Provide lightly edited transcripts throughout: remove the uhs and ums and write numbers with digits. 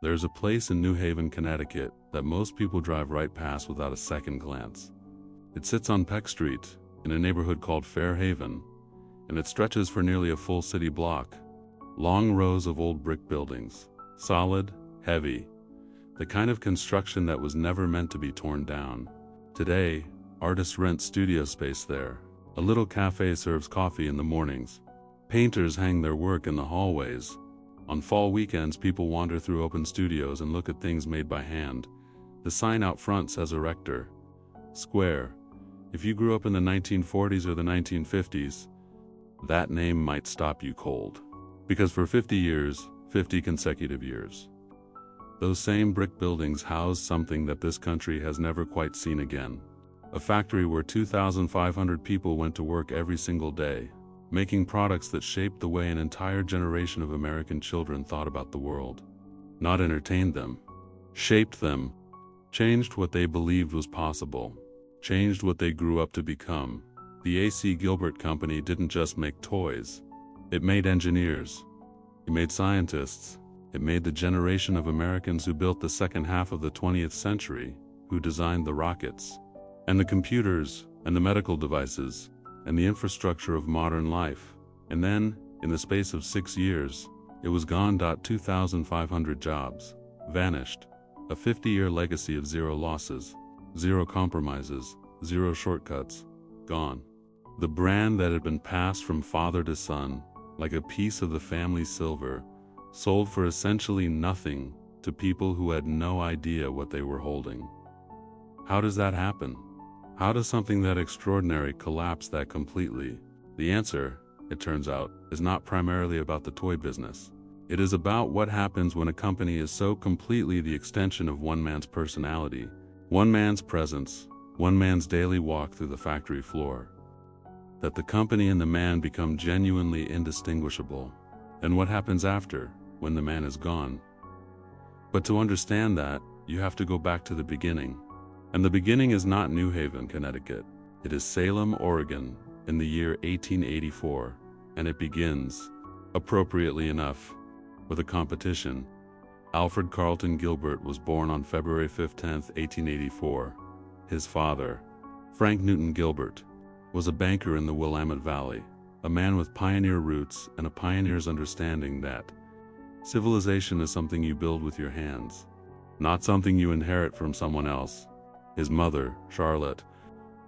There's a place in New Haven, Connecticut, that most people drive right past without a second glance. It sits on Peck Street, in a neighborhood called Fairhaven, and it stretches for nearly a full city block. Long rows of old brick buildings, solid, heavy, the kind of construction that was never meant to be torn down. Today, artists rent studio space there. A little cafe serves coffee in the mornings. Painters hang their work in the hallways. On fall weekends, people wander through open studios and look at things made by hand. The sign out front says Erector Square. If you grew up in the 1940s or the 1950s, that name might stop you cold. Because for 50 years, 50 consecutive years, those same brick buildings housed something that this country has never quite seen again. A factory where 2,500 people went to work every single day, making products that shaped the way an entire generation of American children thought about the world. Not entertained them, shaped them, changed what they believed was possible, changed what they grew up to become. The A.C. Gilbert Company didn't just make toys. It made engineers. It made scientists. It made the generation of Americans who built the second half of the 20th century, who designed the rockets, and the computers, and the medical devices, and the infrastructure of modern life. And then, in the space of 6 years, it was gone. 2,500 jobs vanished. A 50-year legacy of zero losses, zero compromises, zero shortcuts, gone. The brand that had been passed from father to son, like a piece of the family silver, sold for essentially nothing to people who had no idea what they were holding. How does that happen? How does something that extraordinary collapse that completely? The answer, it turns out, is not primarily about the toy business. It is about what happens when a company is so completely the extension of one man's personality, one man's presence, one man's daily walk through the factory floor, that the company and the man become genuinely indistinguishable. And what happens after, when the man is gone? But to understand that, you have to go back to the beginning. And the beginning is not New Haven, Connecticut. It is Salem, Oregon, in the year 1884, and it begins, appropriately enough, with a competition. Alfred Carlton Gilbert was born on February 15, 1884. His father, Frank Newton Gilbert, was a banker in the Willamette Valley, a man with pioneer roots and a pioneer's understanding that civilization is something you build with your hands, not something you inherit from someone else. His mother, Charlotte,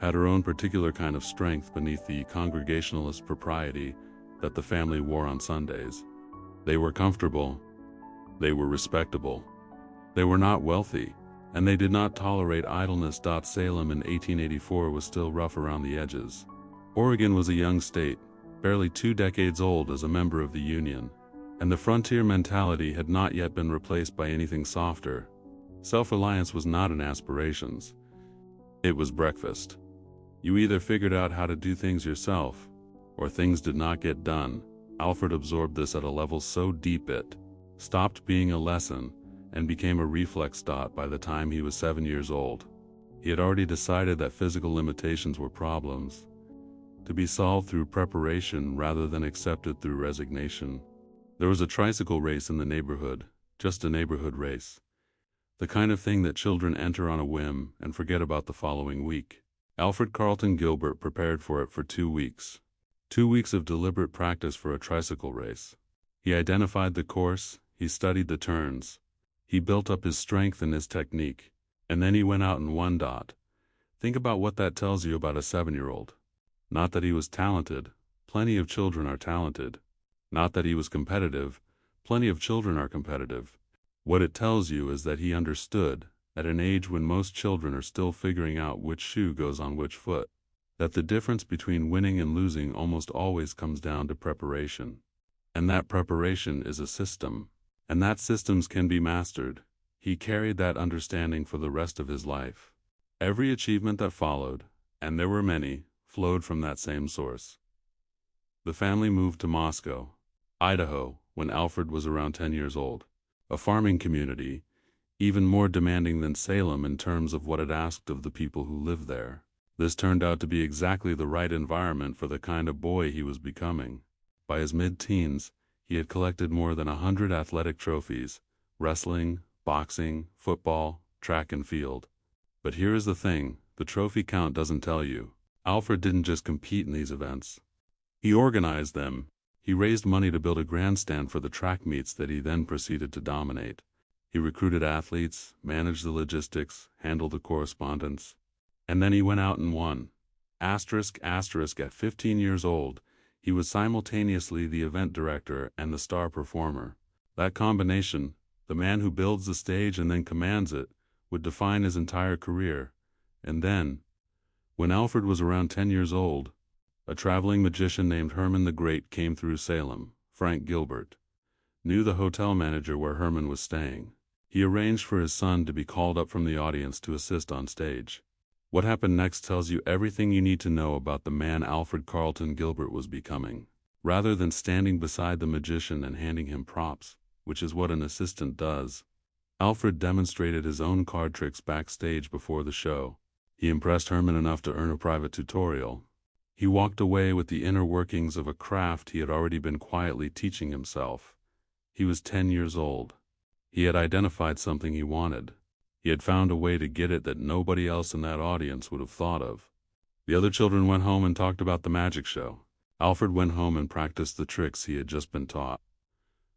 had her own particular kind of strength beneath the Congregationalist propriety that the family wore on Sundays. They were comfortable, they were respectable, they were not wealthy, and they did not tolerate idleness. Salem in 1884 was still rough around the edges. Oregon was a young state, barely 2 decades old as a member of the Union, and the frontier mentality had not yet been replaced by anything softer. Self-reliance was not an aspiration. It was breakfast. You either figured out how to do things yourself, or things did not get done. Alfred absorbed this at a level so deep it stopped being a lesson and became a reflex. By the time he was 7 years old, he had already decided that physical limitations were problems, to be solved through preparation rather than accepted through resignation. There was a tricycle race in the neighborhood, just a neighborhood race. The kind of thing that children enter on a whim and forget about the following week. Alfred Carlton Gilbert prepared for it for 2 weeks. 2 weeks of deliberate practice for a tricycle race. He identified the course, he studied the turns, he built up his strength and his technique, and then he went out and won. Think about what that tells you about a 7-year-old. Not that he was talented, plenty of children are talented. Not that he was competitive, plenty of children are competitive. What it tells you is that he understood, at an age when most children are still figuring out which shoe goes on which foot, that the difference between winning and losing almost always comes down to preparation. And that preparation is a system, and that systems can be mastered. He carried that understanding for the rest of his life. Every achievement that followed, and there were many, flowed from that same source. The family moved to Moscow, Idaho, when Alfred was around 10 years old. A farming community, even more demanding than Salem in terms of what it asked of the people who lived there. This turned out to be exactly the right environment for the kind of boy he was becoming. By his mid-teens, he had collected more than 100 athletic trophies, wrestling, boxing, football, track and field. But here is the thing, the trophy count doesn't tell you. Alfred didn't just compete in these events. He organized them. He raised money to build a grandstand for the track meets that he then proceeded to dominate. He recruited athletes, managed the logistics, handled the correspondence. And then he went out and won. At 15 years old, he was simultaneously the event director and the star performer. That combination, the man who builds the stage and then commands it, would define his entire career. And then, when Alfred was around 10 years old, a traveling magician named Herman the Great came through Salem. Frank Gilbert knew the hotel manager where Herman was staying. He arranged for his son to be called up from the audience to assist on stage. What happened next tells you everything you need to know about the man Alfred Carlton Gilbert was becoming. Rather than standing beside the magician and handing him props, which is what an assistant does, Alfred demonstrated his own card tricks backstage before the show. He impressed Herman enough to earn a private tutorial. He walked away with the inner workings of a craft he had already been quietly teaching himself. He was 10 years old. He had identified something he wanted. He had found a way to get it that nobody else in that audience would have thought of. The other children went home and talked about the magic show. Alfred went home and practiced the tricks he had just been taught,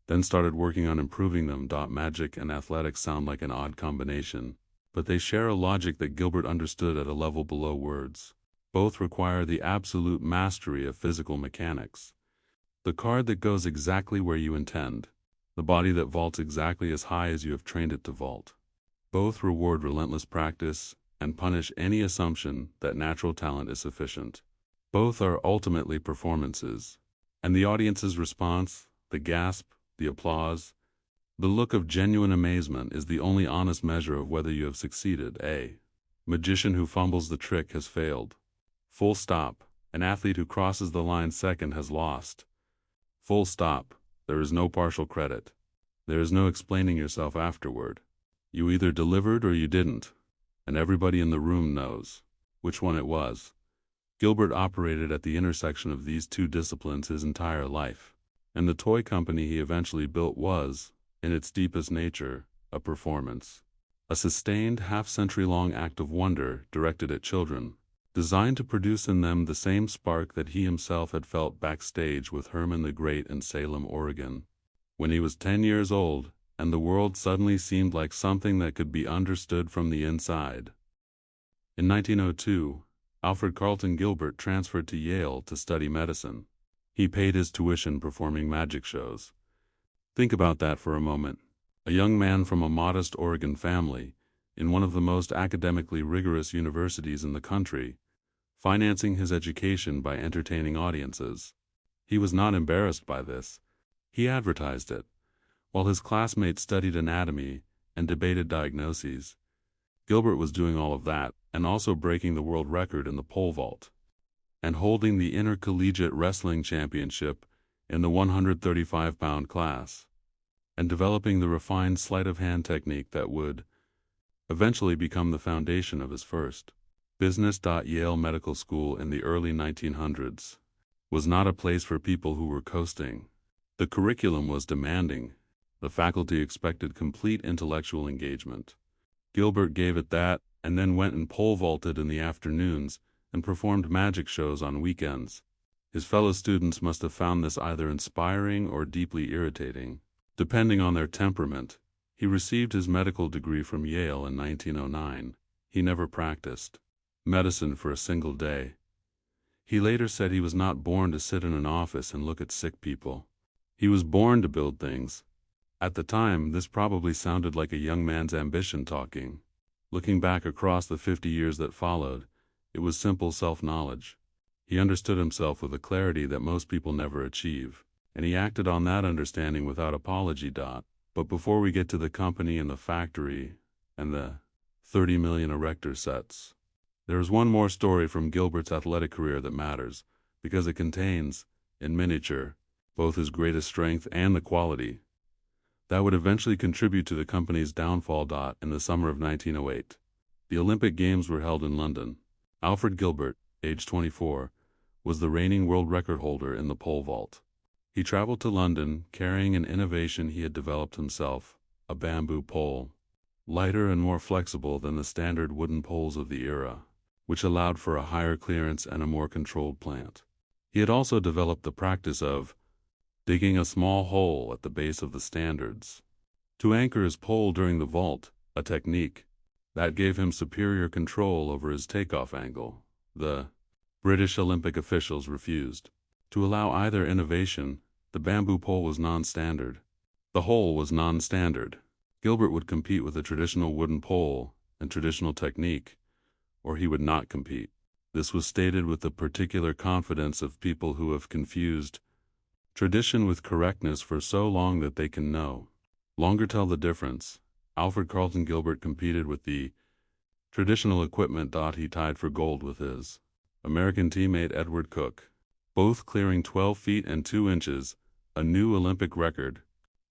then started working on improving them. Magic and athletics sound like an odd combination, but they share a logic that Gilbert understood at a level below words. Both require the absolute mastery of physical mechanics. The card that goes exactly where you intend. The body that vaults exactly as high as you have trained it to vault. Both reward relentless practice and punish any assumption that natural talent is sufficient. Both are ultimately performances. And the audience's response, the gasp, the applause, the look of genuine amazement is the only honest measure of whether you have succeeded. A magician who fumbles the trick has failed. Full stop. An athlete who crosses the line second has lost. Full stop. There is no partial credit. There is no explaining yourself afterward. You either delivered or you didn't, and everybody in the room knows which one it was. Gilbert operated at the intersection of these two disciplines his entire life, and the toy company he eventually built was, in its deepest nature, a performance. A sustained half-century-long act of wonder directed at children, designed to produce in them the same spark that he himself had felt backstage with Herman the Great in Salem, Oregon. When he was 10 years old, and the world suddenly seemed like something that could be understood from the inside. In 1902, Alfred Carlton Gilbert transferred to Yale to study medicine. He paid his tuition performing magic shows. Think about that for a moment. A young man from a modest Oregon family, in one of the most academically rigorous universities in the country, financing his education by entertaining audiences. He was not embarrassed by this. He advertised it. While his classmates studied anatomy and debated diagnoses, Gilbert was doing all of that, and also breaking the world record in the pole vault, and holding the intercollegiate wrestling championship in the 135-pound class, and developing the refined sleight-of-hand technique that would eventually become the foundation of his first business. Yale Medical School in the early 1900s was not a place for people who were coasting. The curriculum was demanding. The faculty expected complete intellectual engagement. Gilbert gave it that, and then went and pole vaulted in the afternoons and performed magic shows on weekends. His fellow students must have found this either inspiring or deeply irritating, depending on their temperament. He received his medical degree from Yale in 1909. He never practiced medicine for a single day. He later said he was not born to sit in an office and look at sick people. He was born to build things. At the time, this probably sounded like a young man's ambition talking. Looking back across the 50 years that followed, it was simple self-knowledge. He understood himself with a clarity that most people never achieve, and he acted on that understanding without apology. But before we get to the company and the factory and the 30 million Erector sets, there is one more story from Gilbert's athletic career that matters, because it contains, in miniature, both his greatest strength and the quality that would eventually contribute to the company's downfall. In the summer of 1908, the Olympic Games were held in London. Alfred Gilbert, age 24, was the reigning world record holder in the pole vault. He traveled to London carrying an innovation he had developed himself, a bamboo pole, lighter and more flexible than the standard wooden poles of the era, which allowed for a higher clearance and a more controlled plant. He had also developed the practice of digging a small hole at the base of the standards to anchor his pole during the vault, a technique that gave him superior control over his takeoff angle. The British Olympic officials refused to allow either innovation. The bamboo pole was non-standard. The hole was non-standard. Gilbert would compete with a traditional wooden pole and traditional technique, or he would not compete. This was stated with the particular confidence of people who have confused tradition with correctness for so long that they can no longer tell the difference. Alfred Carlton Gilbert competed with the traditional equipment. He tied for gold with his American teammate Edward Cook, both clearing 12 feet and 2 inches, a new Olympic record.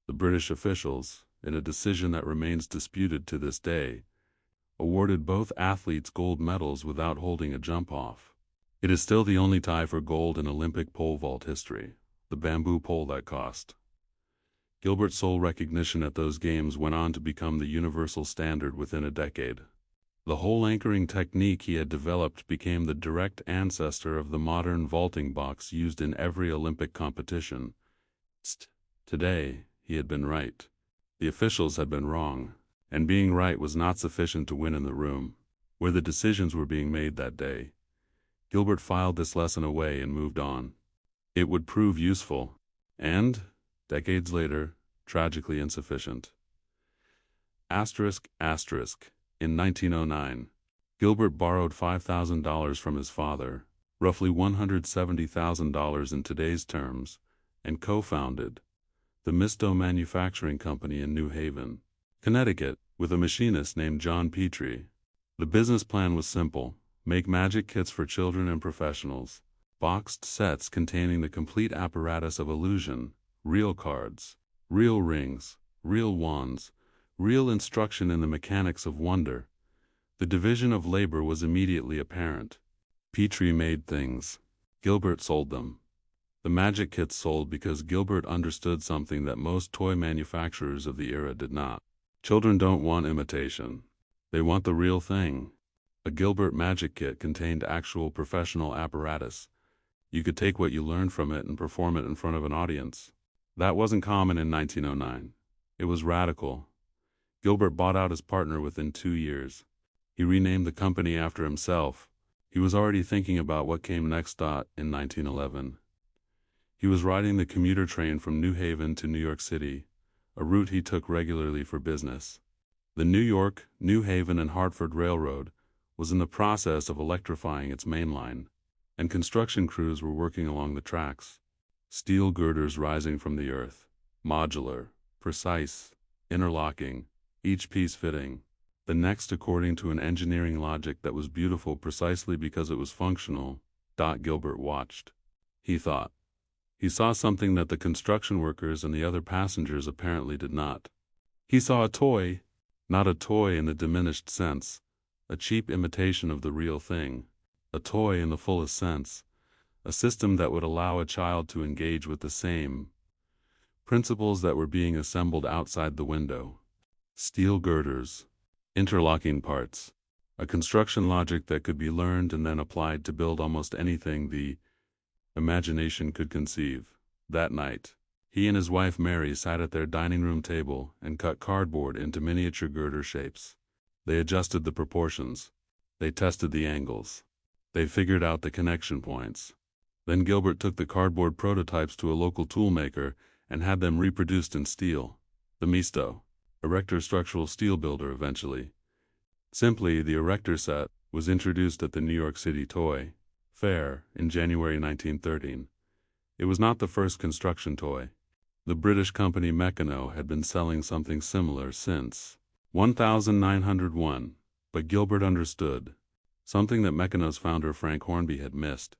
The British officials, in a decision that remains disputed to this day, awarded both athletes gold medals without holding a jump-off. It is still the only tie for gold in Olympic pole vault history. The bamboo pole that cost Gilbert's sole recognition at those games went on to become the universal standard within a decade. The hole anchoring technique he had developed became the direct ancestor of the modern vaulting box used in every Olympic competition. Today, he had been right. The officials had been wrong, and being right was not sufficient to win in the room where the decisions were being made that day. Gilbert filed this lesson away and moved on. It would prove useful, and, decades later, tragically insufficient. In 1909, Gilbert borrowed $5,000 from his father, roughly $170,000 in today's terms, and co-founded the Misto Manufacturing Company in New Haven, Connecticut, with a machinist named John Petrie. The business plan was simple: make magic kits for children and professionals, boxed sets containing the complete apparatus of illusion, real cards, real rings, real wands, real instruction in the mechanics of wonder. The division of labor was immediately apparent. Petrie made things. Gilbert sold them. The magic kits sold because Gilbert understood something that most toy manufacturers of the era did not. Children don't want imitation. They want the real thing. A Gilbert magic kit contained actual professional apparatus. You could take what you learned from it and perform it in front of an audience. That wasn't common in 1909. It was radical. Gilbert bought out his partner within 2 years. He renamed the company after himself. He was already thinking about what came next. In 1911, he was riding the commuter train from New Haven to New York City, a route he took regularly for business. The New York, New Haven and Hartford Railroad was in the process of electrifying its main line, and construction crews were working along the tracks. Steel girders rising from the earth, modular, precise, interlocking, each piece fitting the next according to an engineering logic that was beautiful precisely because it was functional. Gilbert watched. He thought. He saw something that the construction workers and the other passengers apparently did not. He saw a toy, not a toy in the diminished sense, a cheap imitation of the real thing, a toy in the fullest sense, a system that would allow a child to engage with the same principles that were being assembled outside the window. Steel girders, interlocking parts, a construction logic that could be learned and then applied to build almost anything the imagination could conceive. That night, he and his wife Mary sat at their dining room table and cut cardboard into miniature girder shapes. They adjusted the proportions. They tested the angles. They figured out the connection points. Then Gilbert took the cardboard prototypes to a local toolmaker and had them reproduced in steel. The Misto, Erector structural steel builder eventually. Simply, the Erector set was introduced at the New York City Toy Fair in January 1913. It was not the first construction toy. The British company Meccano had been selling something similar since 1901, but Gilbert understood something that Meccano's founder Frank Hornby had missed.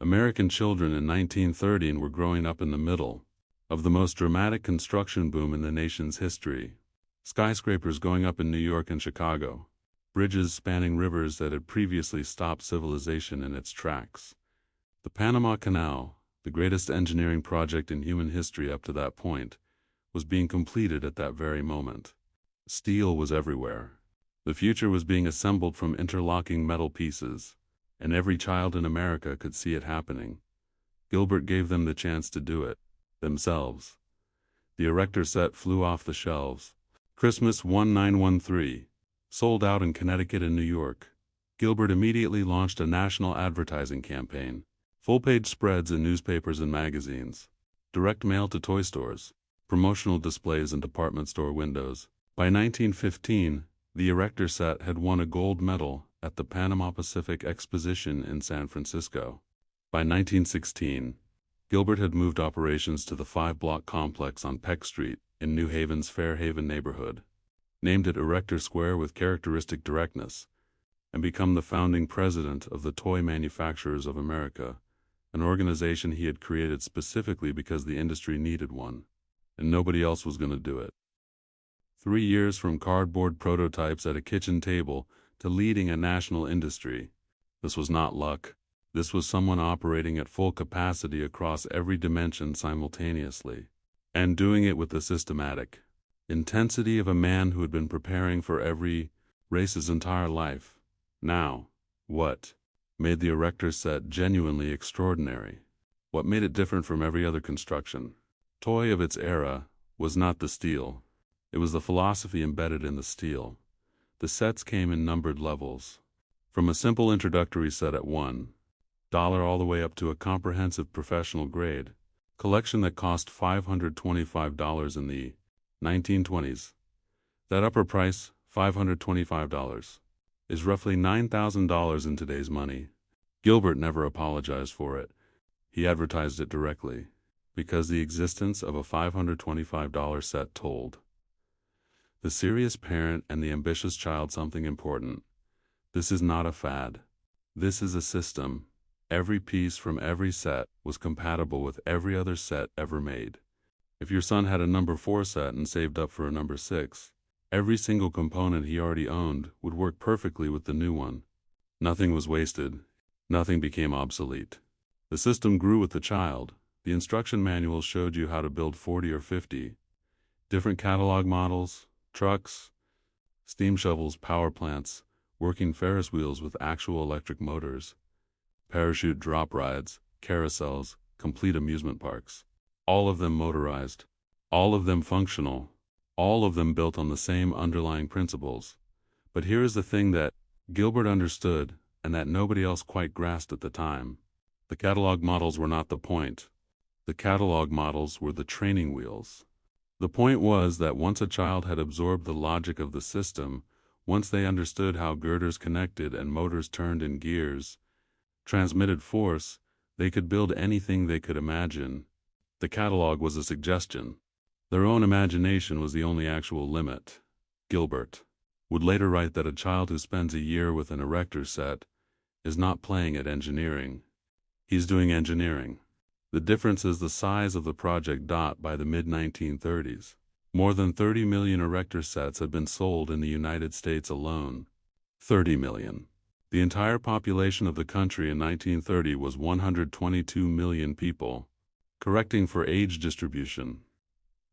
American children in 1913 were growing up in the middle of the most dramatic construction boom in the nation's history. Skyscrapers going up in New York and Chicago, bridges spanning rivers that had previously stopped civilization in its tracks. The Panama Canal, the greatest engineering project in human history up to that point, was being completed at that very moment. Steel was everywhere. The future was being assembled from interlocking metal pieces, and every child in America could see it happening. Gilbert gave them the chance to do it themselves. The Erector set flew off the shelves. Christmas 1913. Sold out in Connecticut and New York. Gilbert immediately launched a national advertising campaign. Full-page spreads in newspapers and magazines. Direct mail to toy stores. Promotional displays in department store windows. By 1915, the Erector set had won a gold medal at the Panama Pacific Exposition in San Francisco. By 1916, Gilbert had moved operations to the 5-block complex on Peck Street in New Haven's Fairhaven neighborhood, named it Erector Square with characteristic directness, and become the founding president of the Toy Manufacturers of America, an organization he had created specifically because the industry needed one, and nobody else was going to do it. 3 years from cardboard prototypes at a kitchen table to leading a national industry. This was not luck. This was someone operating at full capacity across every dimension simultaneously, and doing it with the systematic intensity of a man who had been preparing for every race's entire life. Now, what made the Erector set genuinely extraordinary? What made it different from every other construction, toy of its era, was not the steel. It was the philosophy embedded in the steel. The sets came in numbered levels, from a simple introductory set at $1 all the way up to a comprehensive professional grade collection that cost $525 in the 1920s. That upper price, $525, is roughly $9,000 in today's money. Gilbert never apologized for it. He advertised it directly, because the existence of a $525 set told the serious parent and the ambitious child something important. This is not a fad. This is a system. Every piece from every set was compatible with every other set ever made. If your son had a number 4 set and saved up for a number 6, every single component he already owned would work perfectly with the new one. Nothing was wasted. Nothing became obsolete. The system grew with the child. The instruction manuals showed you how to build 40 or 50 different catalog models, trucks, steam shovels, power plants, working Ferris wheels with actual electric motors, parachute drop rides, carousels, complete amusement parks. All of them motorized, all of them functional, all of them built on the same underlying principles. But here is the thing that Gilbert understood and that nobody else quite grasped at the time. The catalog models were not the point. The catalog models were the training wheels. The point was that once a child had absorbed the logic of the system, once they understood how girders connected and motors turned in gears, transmitted force, they could build anything they could imagine. The catalog was a suggestion. Their own imagination was the only actual limit. Gilbert would later write that a child who spends a year with an Erector set is not playing at engineering. He's doing engineering. The difference is the size of the project. By the mid-1930s, more than 30 million Erector sets had been sold in the United States alone. 30 million. The entire population of the country in 1930 was 122 million people. Correcting for age distribution,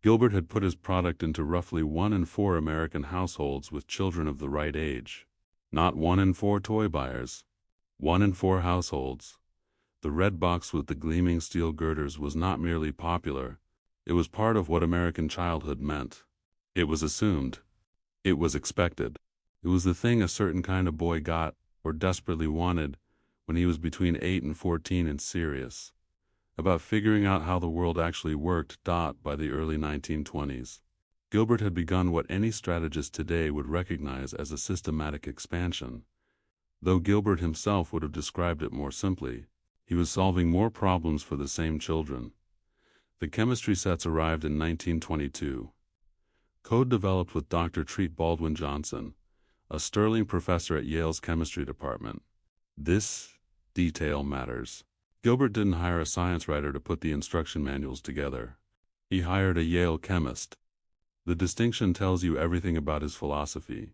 Gilbert had put his product into roughly 1 in 4 American households with children of the right age. Not 1 in 4 toy buyers. 1 in 4 households. The red box with the gleaming steel girders was not merely popular, it was part of what American childhood meant. It was assumed. It was expected. It was the thing a certain kind of boy got, or desperately wanted, when he was between 8 and 14 and serious about figuring out how the world actually worked. By the early 1920s, Gilbert had begun what any strategist today would recognize as a systematic expansion. Though Gilbert himself would have described it more simply, he was solving more problems for the same children. The chemistry sets arrived in 1922. Code developed with Dr. Treat Baldwin Johnson, a sterling professor at Yale's chemistry department. This detail matters. Gilbert didn't hire a science writer to put the instruction manuals together. He hired a Yale chemist. The distinction tells you everything about his philosophy.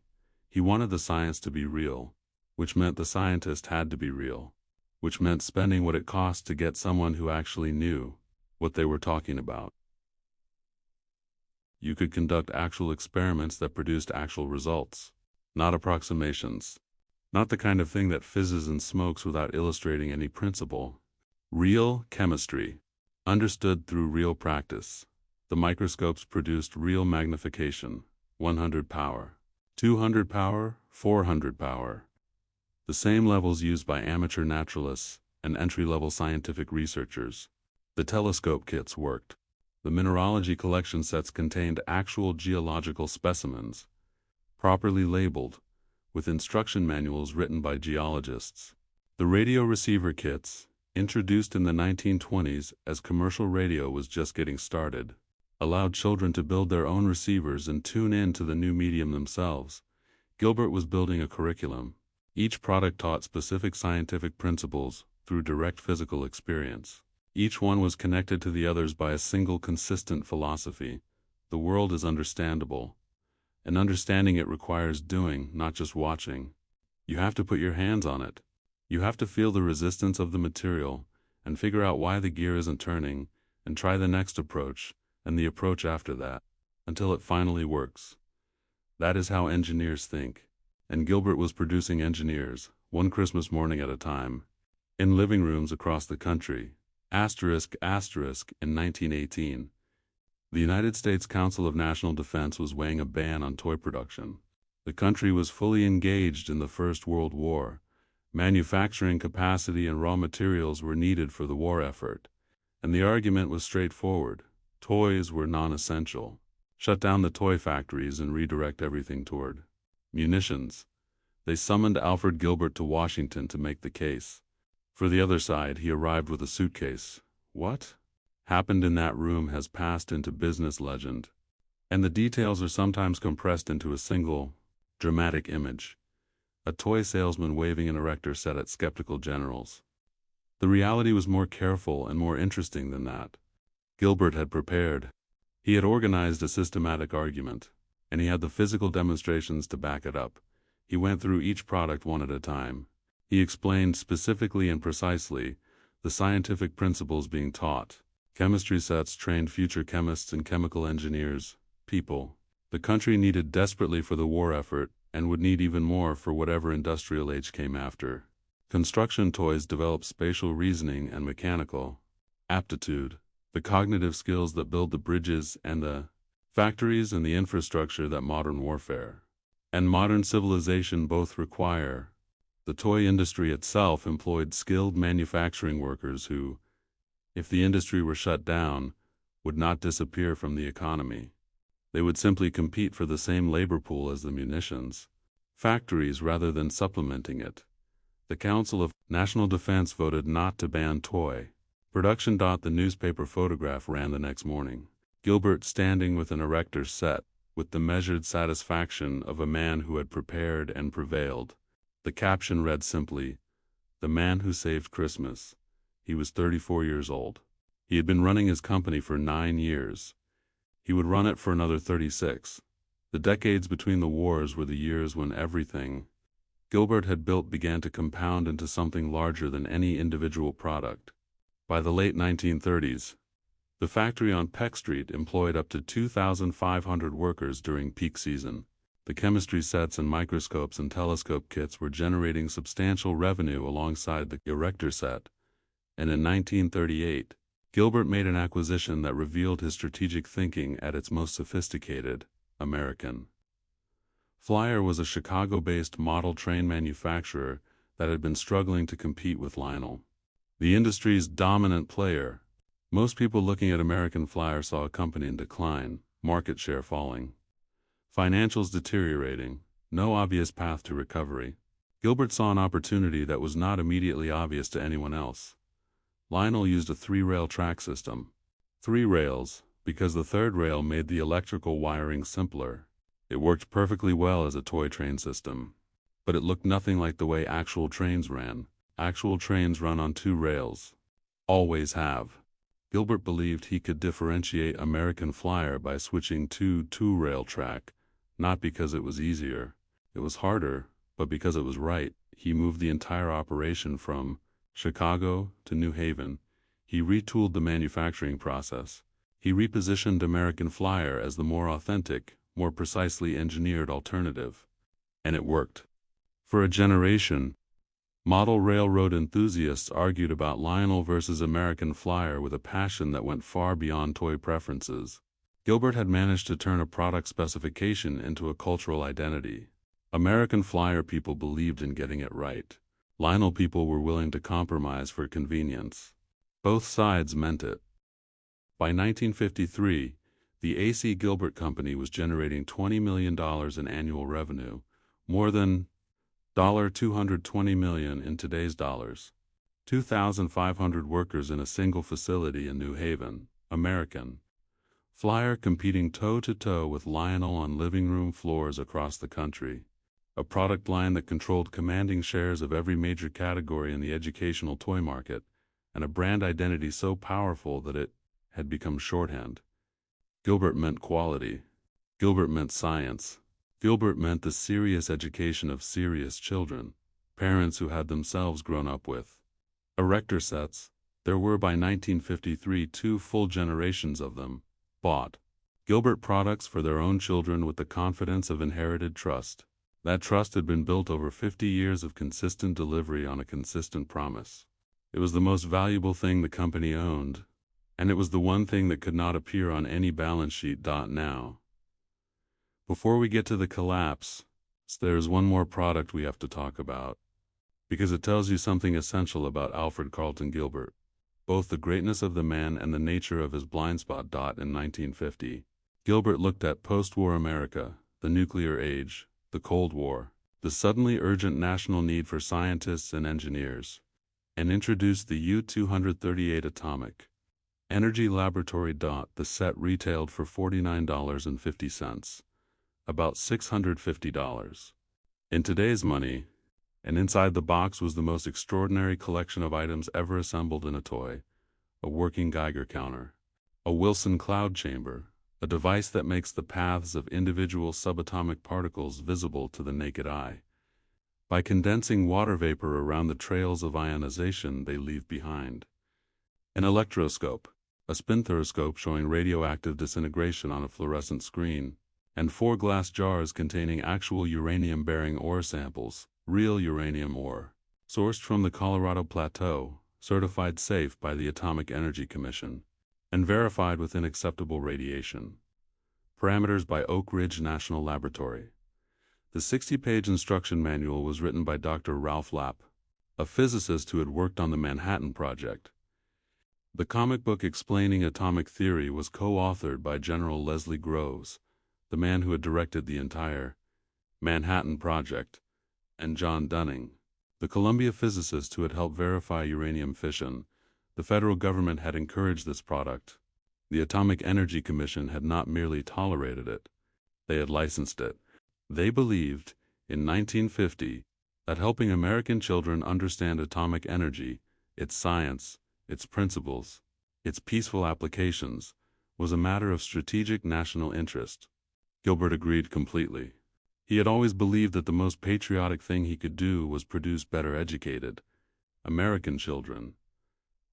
He wanted the science to be real, which meant the scientist had to be real, which meant spending what it cost to get someone who actually knew what they were talking about. You could conduct actual experiments that produced actual results, not approximations. Not the kind of thing that fizzes and smokes without illustrating any principle. Real chemistry, understood through real practice. The microscopes produced real magnification, 100 power, 200 power, 400 power. The same levels used by amateur naturalists and entry-level scientific researchers. The telescope kits worked. The mineralogy collection sets contained actual geological specimens, properly labeled, with instruction manuals written by geologists. The radio receiver kits, introduced in the 1920s as commercial radio was just getting started, allowed children to build their own receivers and tune in to the new medium themselves. Gilbert was building a curriculum. Each product taught specific scientific principles through direct physical experience. Each one was connected to the others by a single consistent philosophy. The world is understandable, and understanding it requires doing, not just watching. You have to put your hands on it. You have to feel the resistance of the material, and figure out why the gear isn't turning, and try the next approach, and the approach after that, until it finally works. That is how engineers think. And Gilbert was producing engineers, one Christmas morning at a time, in living rooms across the country. **** in 1918. The United States Council of National Defense was weighing a ban on toy production. The country was fully engaged in the First World War. Manufacturing capacity and raw materials were needed for the war effort. And the argument was straightforward. Toys were non-essential. Shut down the toy factories and redirect everything toward munitions. They summoned Alfred Gilbert to Washington to make the case. For the other side, he arrived with a suitcase. What happened in that room has passed into business legend, and the details are sometimes compressed into a single, dramatic image. A toy salesman waving an erector set at skeptical generals. The reality was more careful and more interesting than that. Gilbert had prepared. He had organized a systematic argument, and he had the physical demonstrations to back it up. He went through each product one at a time. He explained specifically and precisely the scientific principles being taught. Chemistry sets trained future chemists and chemical engineers, people the country needed desperately for the war effort and would need even more for whatever industrial age came after. Construction toys developed spatial reasoning and mechanical aptitude, the cognitive skills that build the bridges and the factories and the infrastructure that modern warfare and modern civilization both require. The toy industry itself employed skilled manufacturing workers who, if the industry were shut down, would not disappear from the economy. They would simply compete for the same labor pool as the munitions factories rather than supplementing it. The Council of National Defense voted not to ban toy production. The newspaper photograph ran the next morning. Gilbert standing with an erector set, with the measured satisfaction of a man who had prepared and prevailed. The caption read simply, "The man who saved Christmas." He was 34 years old. He had been running his company for 9 years. He would run it for another 36. The decades between the wars were the years when everything Gilbert had built began to compound into something larger than any individual product. By the late 1930s, the factory on Peck Street employed up to 2,500 workers during peak season. The chemistry sets and microscopes and telescope kits were generating substantial revenue alongside the Erector set, and in 1938, Gilbert made an acquisition that revealed his strategic thinking at its most sophisticated. American Flyer was a Chicago-based model train manufacturer that had been struggling to compete with Lionel, the industry's dominant player. Most people looking at American Flyer saw a company in decline, market share falling, financials deteriorating, no obvious path to recovery. Gilbert saw an opportunity that was not immediately obvious to anyone else. Lionel used a 3-rail track system. 3 rails, because the third rail made the electrical wiring simpler. It worked perfectly well as a toy train system. But it looked nothing like the way actual trains ran. Actual trains run on 2 rails. Always have. Gilbert believed he could differentiate American Flyer by switching to 2-rail track, not because it was easier. It was harder, but because it was right. He moved the entire operation from Chicago to New Haven. He retooled the manufacturing process. He repositioned American Flyer as the more authentic, more precisely engineered alternative. And it worked. For a generation, model railroad enthusiasts argued about Lionel versus American Flyer with a passion that went far beyond toy preferences. Gilbert had managed to turn a product specification into a cultural identity. American Flyer people believed in getting it right. Lionel people were willing to compromise for convenience. Both sides meant it. By 1953, the A.C. Gilbert Company was generating $20 million in annual revenue, more than $220 million in today's dollars. 2,500 workers in a single facility in New Haven, American Flyer competing toe-to-toe with Lionel on living room floors across the country. A product line that controlled commanding shares of every major category in the educational toy market, and a brand identity so powerful that it had become shorthand. Gilbert meant quality. Gilbert meant science. Gilbert meant the serious education of serious children, parents who had themselves grown up with Erector sets. There were by 1953 2 full generations of them, bought Gilbert products for their own children with the confidence of inherited trust. That trust had been built over 50 years of consistent delivery on a consistent promise. It was the most valuable thing the company owned, and it was the one thing that could not appear on any balance sheet. Now, before we get to the collapse, there's one more product we have to talk about, because it tells you something essential about Alfred Carlton Gilbert, both the greatness of the man and the nature of his blind spot. In 1950, Gilbert looked at post-war America, the nuclear age, the Cold War, the suddenly urgent national need for scientists and engineers, and introduced the U-238 atomic energy laboratory. The set retailed for $49.50, about $650 in today's money, and inside the box was the most extraordinary collection of items ever assembled in a toy: a working Geiger counter, a Wilson cloud chamber, a device that makes the paths of individual subatomic particles visible to the naked eye by condensing water vapor around the trails of ionization they leave behind, an electroscope, a spinthariscope showing radioactive disintegration on a fluorescent screen, and 4 glass jars containing actual uranium-bearing ore samples, real uranium ore, sourced from the Colorado Plateau, certified safe by the Atomic Energy Commission, and verified within acceptable radiation parameters by Oak Ridge National Laboratory. The 60-page instruction manual was written by Dr. Ralph Lapp, a physicist who had worked on the Manhattan Project. The comic book explaining atomic theory was co-authored by General Leslie Groves, the man who had directed the entire Manhattan Project, and John Dunning, the Columbia physicist who had helped verify uranium fission. The federal government had encouraged this product. The Atomic Energy Commission had not merely tolerated it, they had licensed it. They believed, in 1950, that helping American children understand atomic energy, its science, its principles, its peaceful applications, was a matter of strategic national interest. Gilbert agreed completely. He had always believed that the most patriotic thing he could do was produce better educated American children.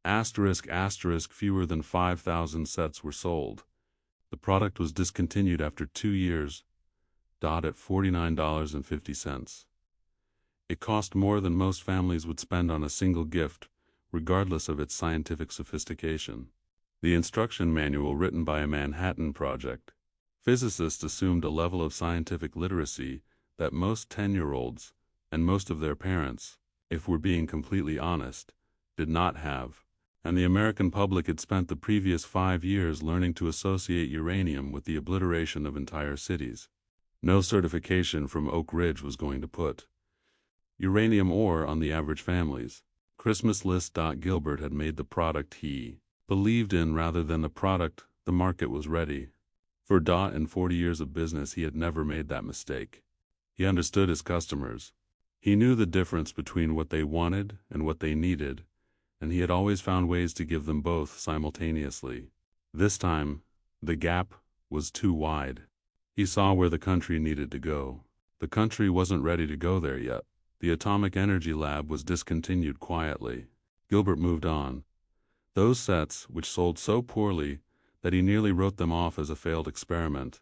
Fewer than 5,000 sets were sold. The product was discontinued after 2 years. At $49.50. It cost more than most families would spend on a single gift, regardless of its scientific sophistication. The instruction manual written by a Manhattan Project physicists assumed a level of scientific literacy that most 10-year-olds, and most of their parents, if we're being completely honest, did not have. And the American public had spent the previous 5 years learning to associate uranium with the obliteration of entire cities. No certification from Oak Ridge was going to put uranium ore on the average family's Christmas list. Gilbert had made the product he believed in rather than the product the market was ready for. In 40 years of business he had never made that mistake. He understood his customers. He knew the difference between what they wanted and what they needed, and he had always found ways to give them both simultaneously. This time, the gap was too wide. He saw where the country needed to go. The country wasn't ready to go there yet. The Atomic Energy Lab was discontinued quietly. Gilbert moved on. Those sets, which sold so poorly that he nearly wrote them off as a failed experiment,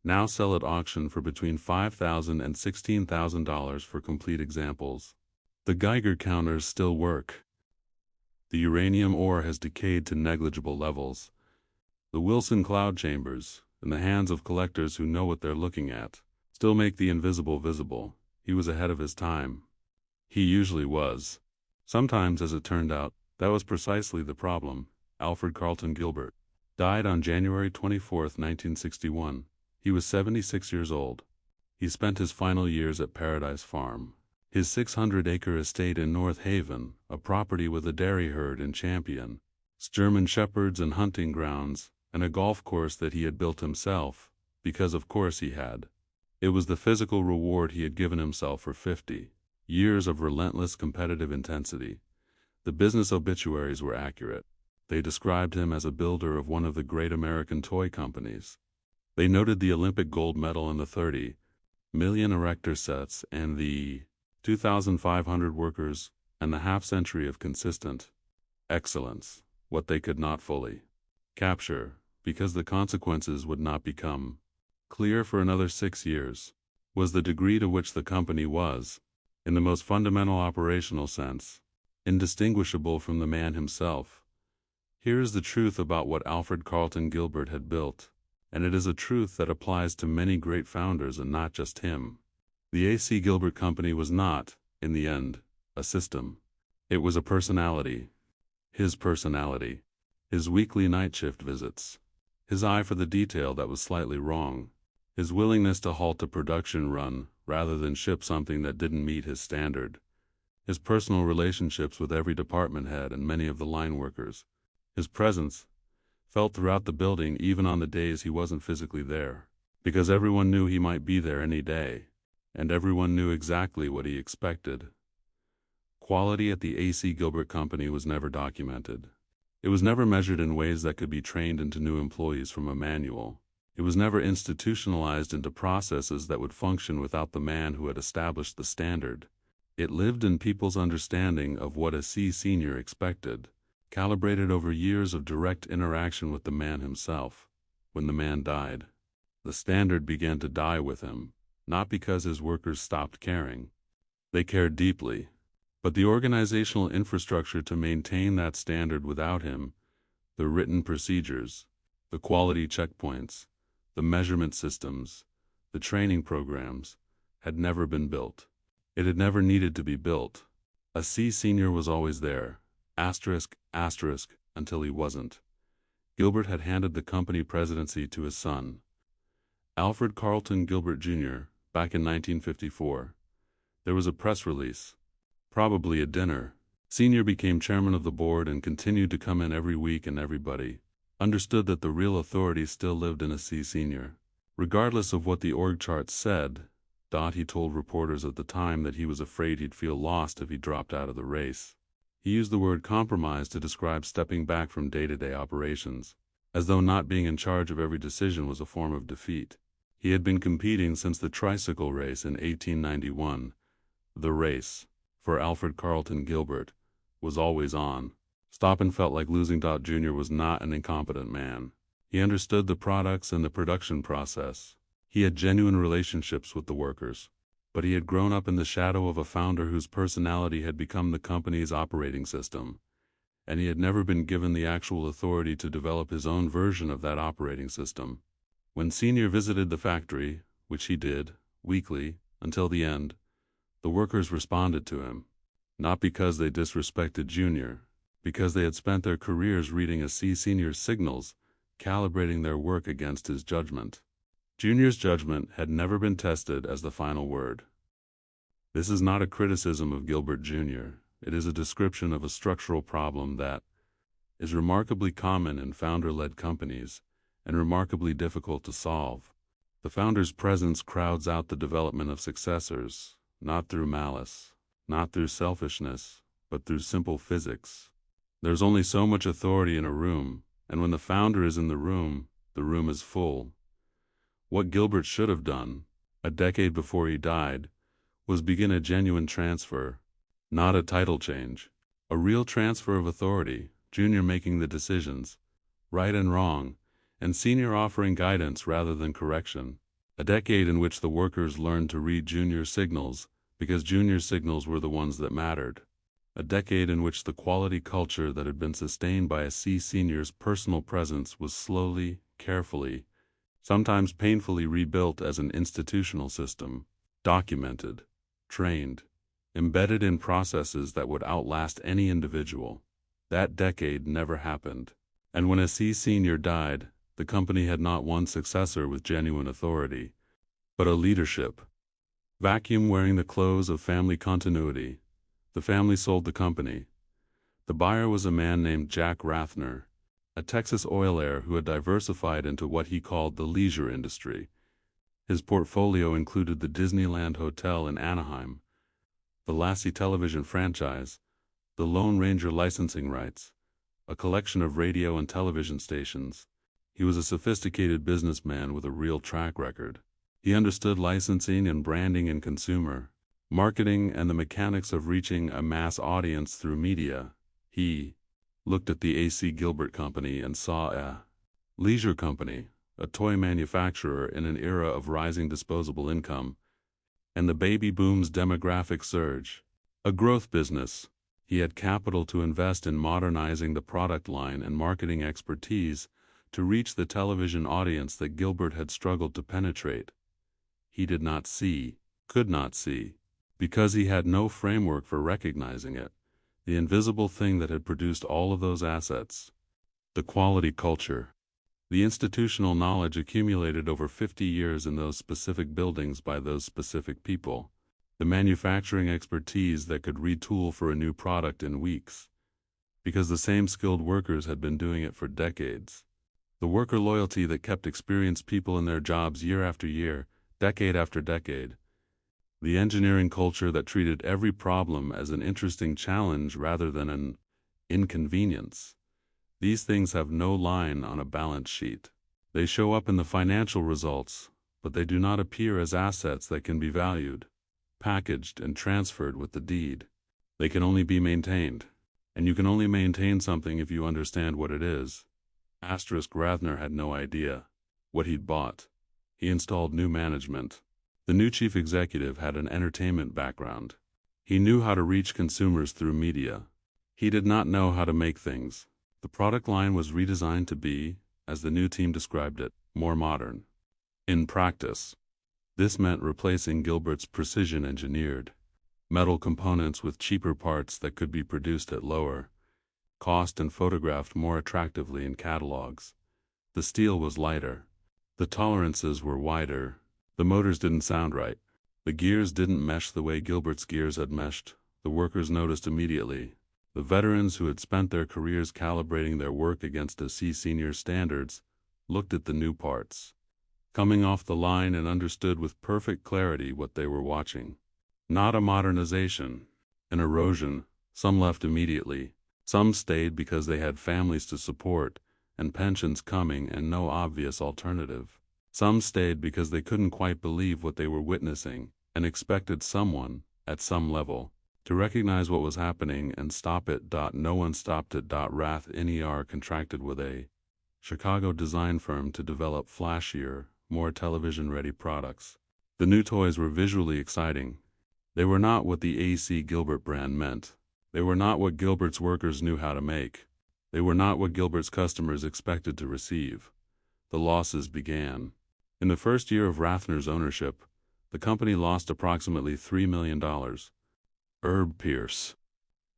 now sell at auction for between $5,000 and $16,000 for complete examples. The Geiger counters still work. The uranium ore has decayed to negligible levels. The Wilson cloud chambers, in the hands of collectors who know what they're looking at, still make the invisible visible. He was ahead of his time. He usually was. Sometimes, as it turned out, that was precisely the problem. Alfred Carlton Gilbert died on January 24, 1961. He was 76 years old. He spent his final years at Paradise Farm, his 600-acre estate in North Haven, a property with a dairy herd in Champion, German shepherds and hunting grounds, and a golf course that he had built himself, because of course he had. It was the physical reward he had given himself for 50 years of relentless competitive intensity. The business obituaries were accurate. They described him as a builder of one of the great American toy companies. They noted the Olympic gold medal in the 30 million Erector sets and the 2,500 workers and the half-century of consistent excellence. What they could not fully capture, because the consequences would not become clear for another 6 years, was the degree to which the company was, in the most fundamental operational sense, indistinguishable from the man himself. Here is the truth about what Alfred Carlton Gilbert had built, and it is a truth that applies to many great founders and not just him. The A.C. Gilbert Company was not, in the end, a system. It was a personality. His personality. His weekly night shift visits. His eye for the detail that was slightly wrong. His willingness to halt a production run rather than ship something that didn't meet his standard. His personal relationships with every department head and many of the line workers. His presence, felt throughout the building even on the days he wasn't physically there, because everyone knew he might be there any day, and everyone knew exactly what he expected. Quality at the A.C. Gilbert Company was never documented. It was never measured in ways that could be trained into new employees from a manual. It was never institutionalized into processes that would function without the man who had established the standard. It lived in people's understanding of what a C senior expected, calibrated over years of direct interaction with the man himself. When the man died, the standard began to die with him, not because his workers stopped caring. They cared deeply, but the organizational infrastructure to maintain that standard without him, the written procedures, the quality checkpoints, the measurement systems, the training programs, had never been built. It had never needed to be built. A C senior was always there, asterisk, asterisk, until he wasn't. Gilbert had handed the company presidency to his son, Alfred Carlton Gilbert Jr., back in 1954. There was a press release, probably a dinner. Senior became chairman of the board and continued to come in every week, and everybody understood that the real authority still lived in a C senior. Regardless of what the org charts said, he told reporters at the time that he was afraid he'd feel lost if he dropped out of the race. He used the word compromise to describe stepping back from day-to-day operations, as though not being in charge of every decision was a form of defeat. He had been competing since the tricycle race in 1891. The race, for Alfred Carlton Gilbert, was always on. Stoppin felt like losing. Jr. was not an incompetent man. He understood the products and the production process. He had genuine relationships with the workers. But he had grown up in the shadow of a founder whose personality had become the company's operating system, and he had never been given the actual authority to develop his own version of that operating system. When Senior visited the factory, which he did, weekly, until the end, the workers responded to him, not because they disrespected Junior, because they had spent their careers reading a C Senior's signals, calibrating their work against his judgment. Junior's judgment had never been tested as the final word. This is not a criticism of Gilbert Jr. It is a description of a structural problem that is remarkably common in founder-led companies and remarkably difficult to solve. The founder's presence crowds out the development of successors, not through malice, not through selfishness, but through simple physics. There's only so much authority in a room, and when the founder is in the room is full. What Gilbert should have done, a decade before he died, was begin a genuine transfer, not a title change, a real transfer of authority, Junior making the decisions, right and wrong, and senior offering guidance rather than correction. A decade in which the workers learned to read junior signals, because junior signals were the ones that mattered. A decade in which the quality culture that had been sustained by a C senior's personal presence was slowly, carefully, sometimes painfully rebuilt as an institutional system, documented, trained, embedded in processes that would outlast any individual. That decade never happened. And when a C senior died, the company had not one successor with genuine authority, but a leadership vacuum wearing the clothes of family continuity. The family sold the company. The buyer was a man named Jack Rathner, a Texas oil heir who had diversified into what he called the leisure industry. His portfolio included the Disneyland Hotel in Anaheim, the Lassie television franchise, the Lone Ranger licensing rights, a collection of radio and television stations. He was a sophisticated businessman with a real track record. He understood licensing and branding and consumer marketing and the mechanics of reaching a mass audience through media. He looked at the A.C. Gilbert Company and saw a leisure company, a toy manufacturer in an era of rising disposable income, and the baby boom's demographic surge. A growth business. He had capital to invest in modernizing the product line and marketing expertise to reach the television audience that Gilbert had struggled to penetrate. He did not see, could not see, because he had no framework for recognizing it, the invisible thing that had produced all of those assets. The quality culture. The institutional knowledge accumulated over 50 years in those specific buildings by those specific people. The manufacturing expertise that could retool for a new product in weeks, because the same skilled workers had been doing it for decades. The worker loyalty that kept experienced people in their jobs year after year, decade after decade. The engineering culture that treated every problem as an interesting challenge rather than an inconvenience. These things have no line on a balance sheet. They show up in the financial results, but they do not appear as assets that can be valued, packaged, and transferred with the deed. They can only be maintained, and you can only maintain something if you understand what it is. Rathner had no idea what he'd bought. He installed new management. The new chief executive had an entertainment background. He knew how to reach consumers through media. He did not know how to make things. The product line was redesigned to be, as the new team described it, more modern. In practice, this meant replacing Gilbert's precision-engineered metal components with cheaper parts that could be produced at lower cost and photographed more attractively in catalogs. The steel was lighter. The tolerances were wider. The motors didn't sound right. The gears didn't mesh the way Gilbert's gears had meshed. The workers noticed immediately. The veterans who had spent their careers calibrating their work against a C senior standards looked at the new parts coming off the line and understood with perfect clarity what they were watching. Not a modernization, an erosion. Some left immediately. Some stayed because they had families to support and pensions coming and no obvious alternative. Some stayed because they couldn't quite believe what they were witnessing and expected someone, at some level, to recognize what was happening and stop it. No one stopped it. Rathner contracted with a Chicago design firm to develop flashier, more television-ready products. The new toys were visually exciting. They were not what the A.C. Gilbert brand meant. They were not what Gilbert's workers knew how to make. They were not what Gilbert's customers expected to receive. The losses began. In the first year of Rathner's ownership, the company lost approximately $3 million. Herb Pierce,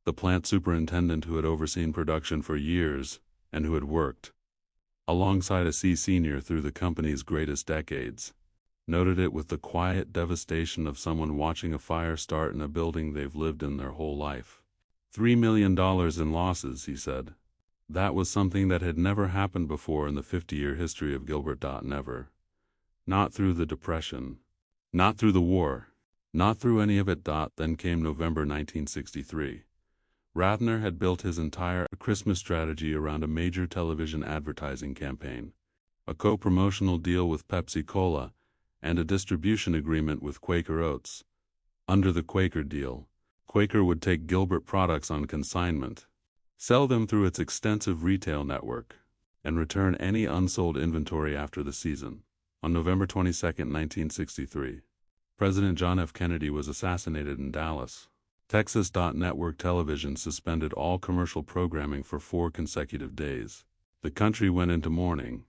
the plant superintendent who had overseen production for years and who had worked alongside a C senior through the company's greatest decades, noted it with the quiet devastation of someone watching a fire start in a building they've lived in their whole life. $3 million in losses, he said. That was something that had never happened before in the 50-year history of Gilbert. Never. Not through the Depression. Not through the war. Not through any of it. Then came November 1963. Rathner had built his entire Christmas strategy around a major television advertising campaign, a co-promotional deal with Pepsi-Cola, and a distribution agreement with Quaker Oats. Under the Quaker deal, Quaker would take Gilbert products on consignment, sell them through its extensive retail network, and return any unsold inventory after the season. On November 22, 1963, President John F. Kennedy was assassinated in Dallas, Texas. Network television suspended all commercial programming for 4 consecutive days. The country went into mourning.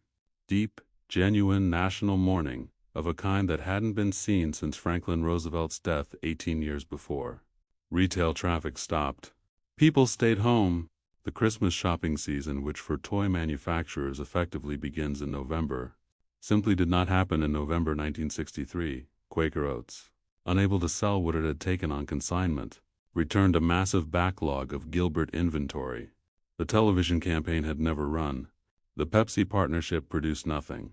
Deep, genuine national mourning, of a kind that hadn't been seen since Franklin Roosevelt's death 18 years before. Retail traffic stopped. People stayed home. The Christmas shopping season, which for toy manufacturers effectively begins in November, simply did not happen in November 1963. Quaker Oats, unable to sell what it had taken on consignment, returned a massive backlog of Gilbert inventory. The television campaign had never run. The Pepsi partnership produced nothing.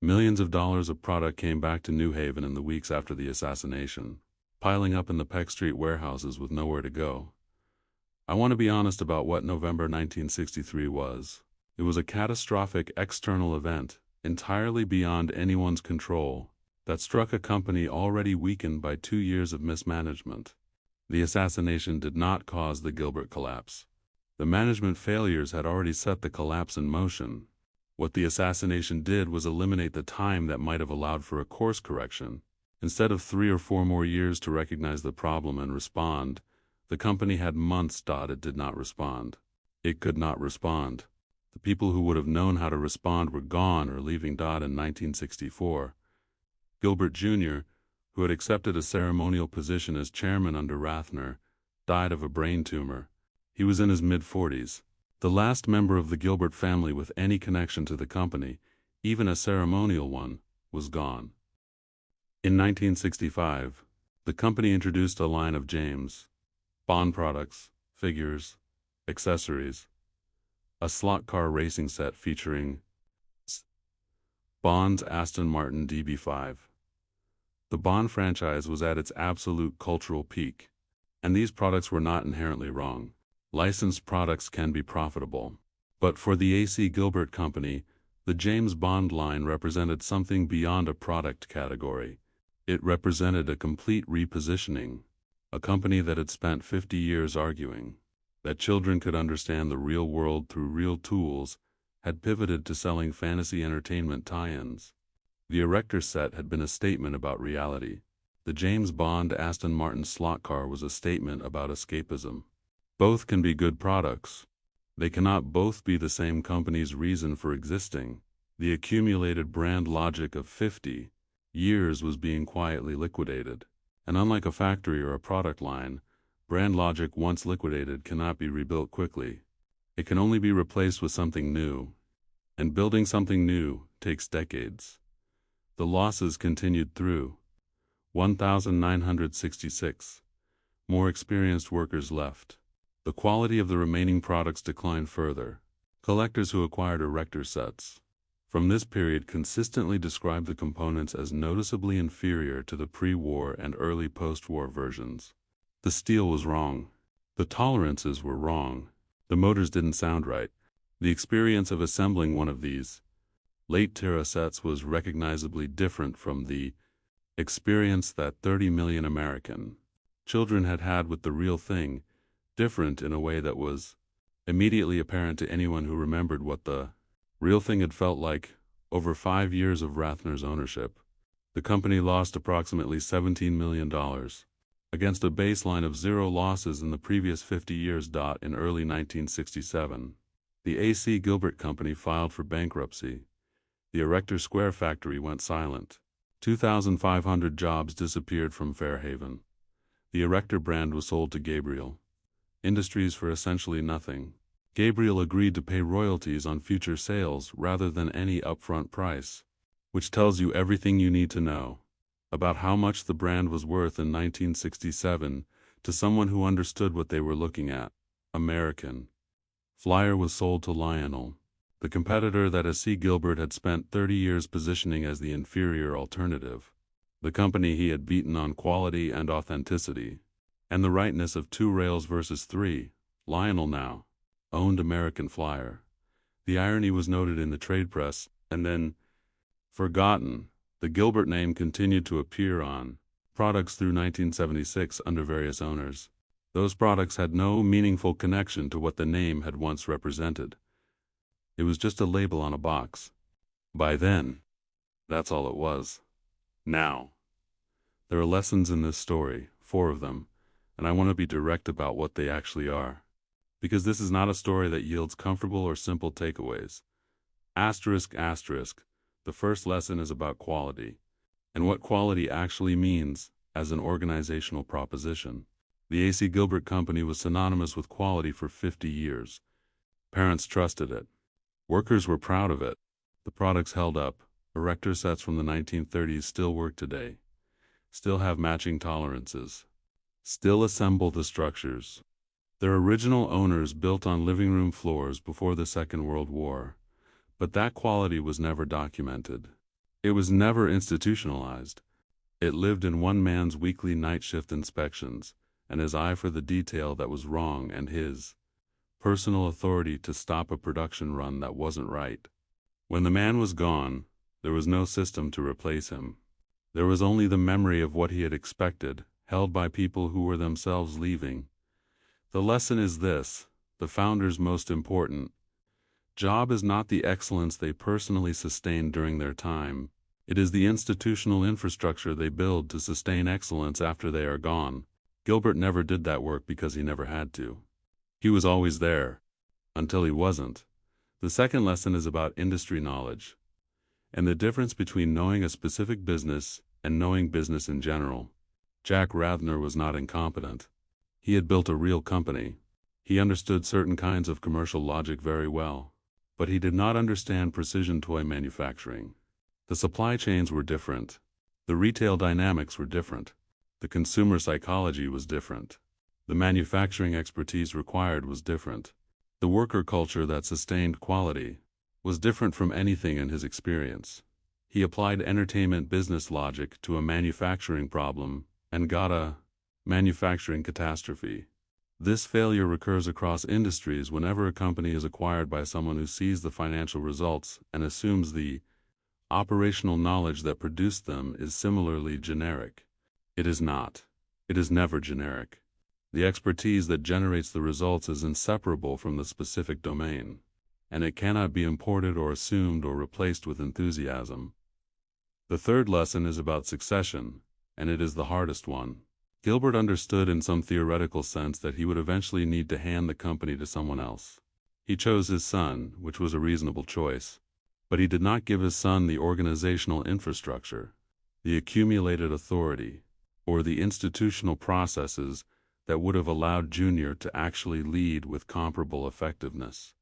Millions of dollars of product came back to New Haven in the weeks after the assassination, piling up in the Peck Street warehouses with nowhere to go. I want to be honest about what November 1963 was. It was a catastrophic external event, entirely beyond anyone's control, that struck a company already weakened by 2 years of mismanagement. The assassination did not cause the Gilbert collapse. The management failures had already set the collapse in motion. What the assassination did was eliminate the time that might have allowed for a course correction. Instead of 3 or 4 more years to recognize the problem and respond, the company had months. It did not respond. It could not respond. The people who would have known how to respond were gone or leaving. In 1964, Gilbert Jr., who had accepted a ceremonial position as chairman under Rathner, died of a brain tumor. He was in his mid-40s. The last member of the Gilbert family with any connection to the company, even a ceremonial one, was gone. In 1965, the company introduced a line of James Bond products, figures, accessories, a slot car racing set featuring Bond's Aston Martin DB5. The Bond franchise was at its absolute cultural peak, and these products were not inherently wrong. Licensed products can be profitable. But for the A.C. Gilbert Company, the James Bond line represented something beyond a product category. It represented a complete repositioning. A company that had spent 50 years arguing that children could understand the real world through real tools had pivoted to selling fantasy entertainment tie-ins. The Erector set had been a statement about reality. The James Bond Aston Martin slot car was a statement about escapism. Both can be good products. They cannot both be the same company's reason for existing. The accumulated brand logic of 50 years was being quietly liquidated. And unlike a factory or a product line, brand logic once liquidated cannot be rebuilt quickly. It can only be replaced with something new. And building something new takes decades. The losses continued through 1966. More experienced workers left. The quality of the remaining products declined further. Collectors who acquired Erector sets from this period consistently described the components as noticeably inferior to the pre-war and early post-war versions. The steel was wrong. The tolerances were wrong. The motors didn't sound right. The experience of assembling one of these late-era sets was recognizably different from the experience that 30 million American children had had with the real thing, different in a way that was immediately apparent to anyone who remembered what the real thing had felt like. Over 5 years of Rathner's ownership, the company lost approximately $17 million, against a baseline of 0 losses in the previous 50 years. In early 1967, the A.C. Gilbert Company filed for bankruptcy. The Erector Square factory went silent. 2,500 jobs disappeared from Fairhaven. The Erector brand was sold to Gabriel Industries for essentially nothing. Gabriel agreed to pay royalties on future sales rather than any upfront price, which tells you everything you need to know about how much the brand was worth in 1967 to someone who understood what they were looking at. American Flyer was sold to Lionel, the competitor that A.C. Gilbert had spent 30 years positioning as the inferior alternative. The company he had beaten on quality and authenticity, and the rightness of 2 rails versus 3. Lionel now owned American Flyer. The irony was noted in the trade press, and then forgotten. The Gilbert name continued to appear on products through 1976 under various owners. Those products had no meaningful connection to what the name had once represented. It was just a label on a box. By then, that's all it was. Now, there are lessons in this story, 4 of them, and I want to be direct about what they actually are. Because this is not a story that yields comfortable or simple takeaways. Asterisk, asterisk, the first lesson is about quality, and what quality actually means as an organizational proposition. The A.C. Gilbert Company was synonymous with quality for 50 years. Parents trusted it. Workers were proud of it. The products held up. Erector sets from the 1930s still work today. Still have matching tolerances. Still assemble the structures. Their original owners built on living room floors before the Second World War. But that quality was never documented. It was never institutionalized. It lived in one man's weekly night shift inspections, and his eye for the detail that was wrong, and his personal authority to stop a production run that wasn't right. When the man was gone, there was no system to replace him. There was only the memory of what he had expected, held by people who were themselves leaving. The lesson is this: the founder's most important job is not the excellence they personally sustained during their time. It is the institutional infrastructure they build to sustain excellence after they are gone. Gilbert never did that work because he never had to. He was always there, until he wasn't. The second lesson is about industry knowledge, and the difference between knowing a specific business and knowing business in general. Jack Rathner was not incompetent. He had built a real company. He understood certain kinds of commercial logic very well, but he did not understand precision toy manufacturing. The supply chains were different. The retail dynamics were different. The consumer psychology was different. The manufacturing expertise required was different. The worker culture that sustained quality was different from anything in his experience. He applied entertainment business logic to a manufacturing problem and got a manufacturing catastrophe. This failure recurs across industries whenever a company is acquired by someone who sees the financial results and assumes the operational knowledge that produced them is similarly generic. It is not. It is never generic. The expertise that generates the results is inseparable from the specific domain, and it cannot be imported or assumed or replaced with enthusiasm. The third lesson is about succession, and it is the hardest one. Gilbert understood in some theoretical sense that he would eventually need to hand the company to someone else. He chose his son, which was a reasonable choice, but he did not give his son the organizational infrastructure, the accumulated authority, or the institutional processes that would have allowed Junior to actually lead with comparable effectiveness.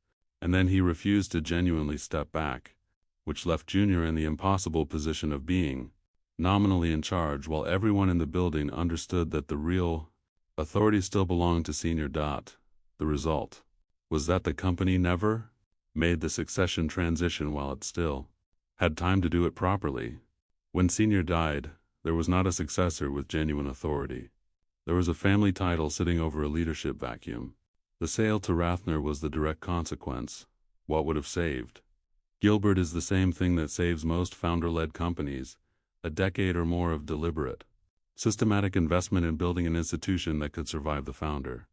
And then he refused to genuinely step back, which left Junior in the impossible position of being nominally in charge while everyone in the building understood that the real authority still belonged to Senior. The result was that the company never made the succession transition while it still had time to do it properly. When Senior died, there was not a successor with genuine authority. There was a family title sitting over a leadership vacuum. The sale to Rathner was the direct consequence. What would have saved Gilbert is the same thing that saves most founder-led companies: a decade or more of deliberate, systematic investment in building an institution that could survive the founder.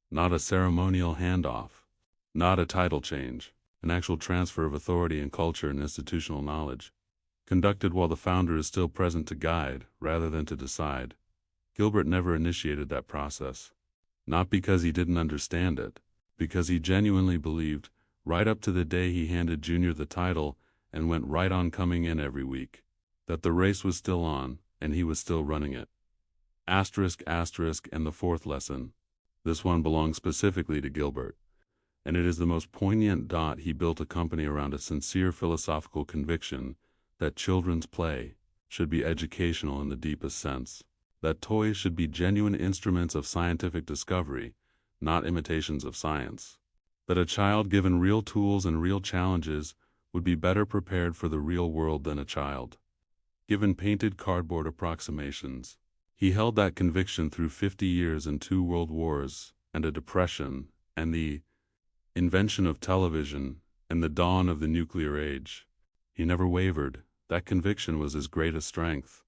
Not a ceremonial handoff, not a title change, an actual transfer of authority and culture and institutional knowledge, conducted while the founder is still present to guide rather than to decide. Gilbert never initiated that process, not because he didn't understand it, because he genuinely believed, right up to the day he handed Junior the title and went right on coming in every week, that the race was still on and he was still running it. Asterisk, asterisk, and the fourth lesson. This one belongs specifically to Gilbert, and it is the most poignant. He built a company around a sincere philosophical conviction that children's play should be educational in the deepest sense, that toys should be genuine instruments of scientific discovery, not imitations of science, that a child given real tools and real challenges would be better prepared for the real world than a child given painted cardboard approximations. He held that conviction through 50 years and 2 world wars, and a depression, and the invention of television, and the dawn of the nuclear age. He never wavered. That conviction was his greatest strength.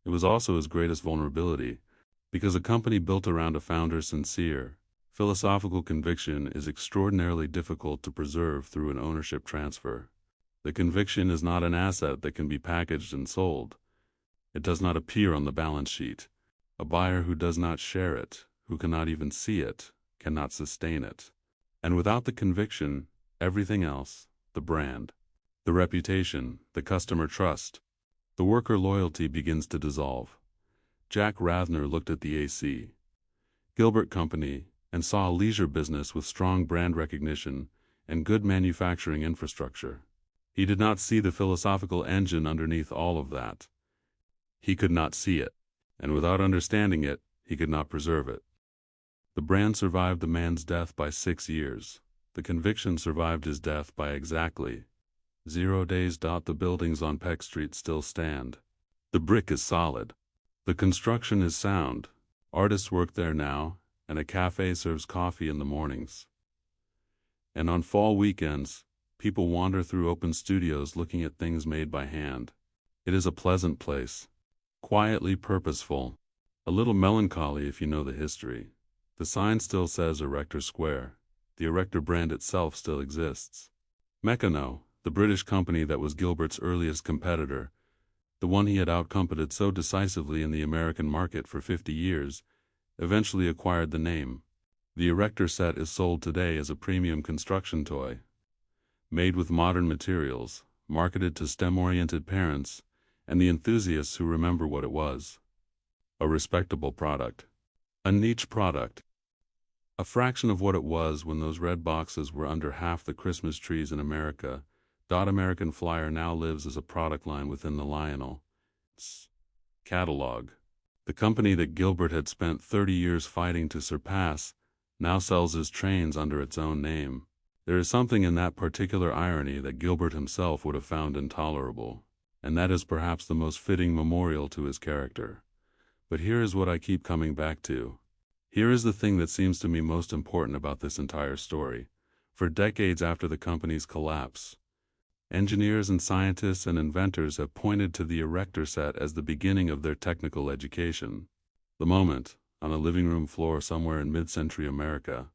It was also his greatest vulnerability, because a company built around a founder's sincere Philosophical conviction is extraordinarily difficult to preserve through an ownership transfer. The conviction is not an asset that can be packaged and sold. It does not appear on the balance sheet. A buyer who does not share it, who cannot even see it, cannot sustain it. And without the conviction, everything else, the brand, the reputation, the customer trust, the worker loyalty begins to dissolve. Jack Rathner looked at the A.C. Gilbert Company and saw a leisure business with strong brand recognition and good manufacturing infrastructure. He did not see the philosophical engine underneath all of that. He could not see it, and without understanding it, he could not preserve it. The brand survived the man's death by 6 years. The conviction survived his death by exactly 0 days. The buildings on Peck Street still stand. The brick is solid. The construction is sound. Artists work there now, and a cafe serves coffee in the mornings. And on fall weekends, people wander through open studios looking at things made by hand. It is a pleasant place, quietly purposeful, a little melancholy if you know the history. The sign still says Erector Square. The Erector brand itself still exists. Meccano, the British company that was Gilbert's earliest competitor, the one he had outcompeted so decisively in the American market for 50 years, eventually acquired the name. The Erector set is sold today as a premium construction toy, made with modern materials, marketed to STEM-oriented parents and the enthusiasts who remember what it was. A respectable product. A niche product. A fraction of what it was when those red boxes were under half the Christmas trees in America. American Flyer now lives as a product line within the Lionel's catalog. The company that Gilbert had spent 30 years fighting to surpass now sells his trains under its own name. There is something in that particular irony that Gilbert himself would have found intolerable, and that is perhaps the most fitting memorial to his character. But here is what I keep coming back to. Here is the thing that seems to me most important about this entire story. For decades after the company's collapse, engineers and scientists and inventors have pointed to the Erector set as the beginning of their technical education. The moment, on a living room floor somewhere in mid-century America,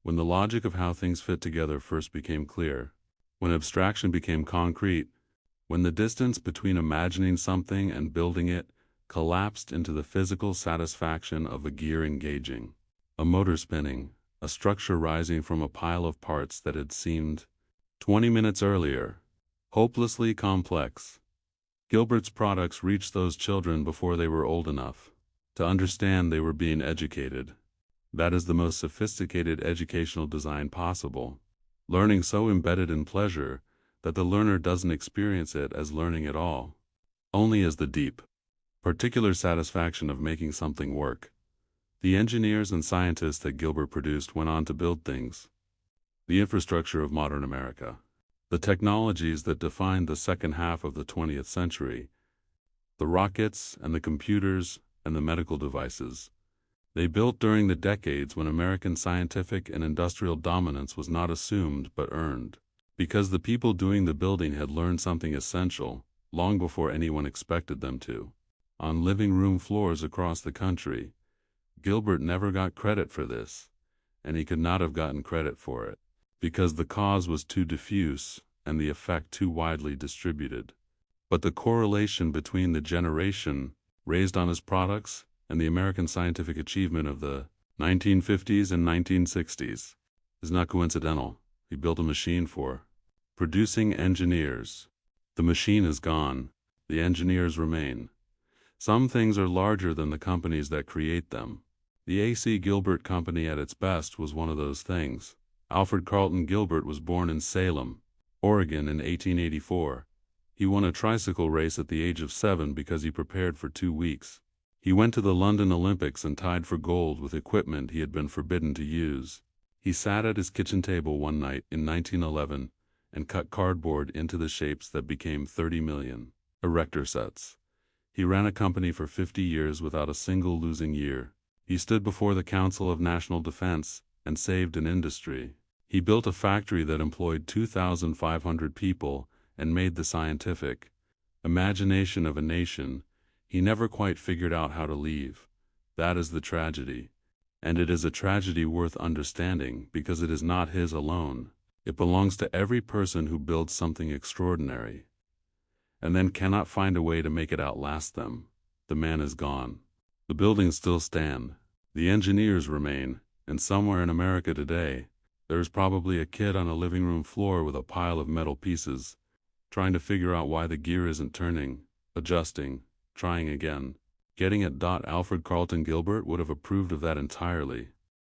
when the logic of how things fit together first became clear, when abstraction became concrete, when the distance between imagining something and building it collapsed into the physical satisfaction of a gear engaging, a motor spinning, a structure rising from a pile of parts that had seemed 20 minutes earlier hopelessly complex. Gilbert's products reached those children before they were old enough to understand they were being educated. That is the most sophisticated educational design possible. Learning so embedded in pleasure that the learner doesn't experience it as learning at all, only as the deep, particular satisfaction of making something work. The engineers and scientists that Gilbert produced went on to build things. The infrastructure of modern America. The technologies that defined the second half of the 20th century. The rockets and the computers and the medical devices. They built during the decades when American scientific and industrial dominance was not assumed but earned, because the people doing the building had learned something essential, long before anyone expected them to. On living room floors across the country, Gilbert never got credit for this, and he could not have gotten credit for it, because the cause was too diffuse and the effect too widely distributed. But the correlation between the generation raised on his products and the American scientific achievement of the 1950s and 1960s is not coincidental. He built a machine for producing engineers. The machine is gone. The engineers remain. Some things are larger than the companies that create them. The A.C. Gilbert Company at its best was one of those things. Alfred Carlton Gilbert was born in Salem, Oregon in 1884. He won a tricycle race at the age of 7 because he prepared for 2 weeks. He went to the London Olympics and tied for gold with equipment he had been forbidden to use. He sat at his kitchen table one night in 1911 and cut cardboard into the shapes that became 30 million Erector sets. He ran a company for 50 years without a single losing year. He stood before the Council of National Defense and saved an industry. He built a factory that employed 2,500 people and made the scientific imagination of a nation. He never quite figured out how to leave. That is the tragedy. And it is a tragedy worth understanding because it is not his alone. It belongs to every person who builds something extraordinary and then cannot find a way to make it outlast them. The man is gone. The buildings still stand. The engineers remain, and somewhere in America today, there is probably a kid on a living room floor with a pile of metal pieces, trying to figure out why the gear isn't turning, adjusting, trying again. Getting it. Alfred Carlton Gilbert would have approved of that entirely.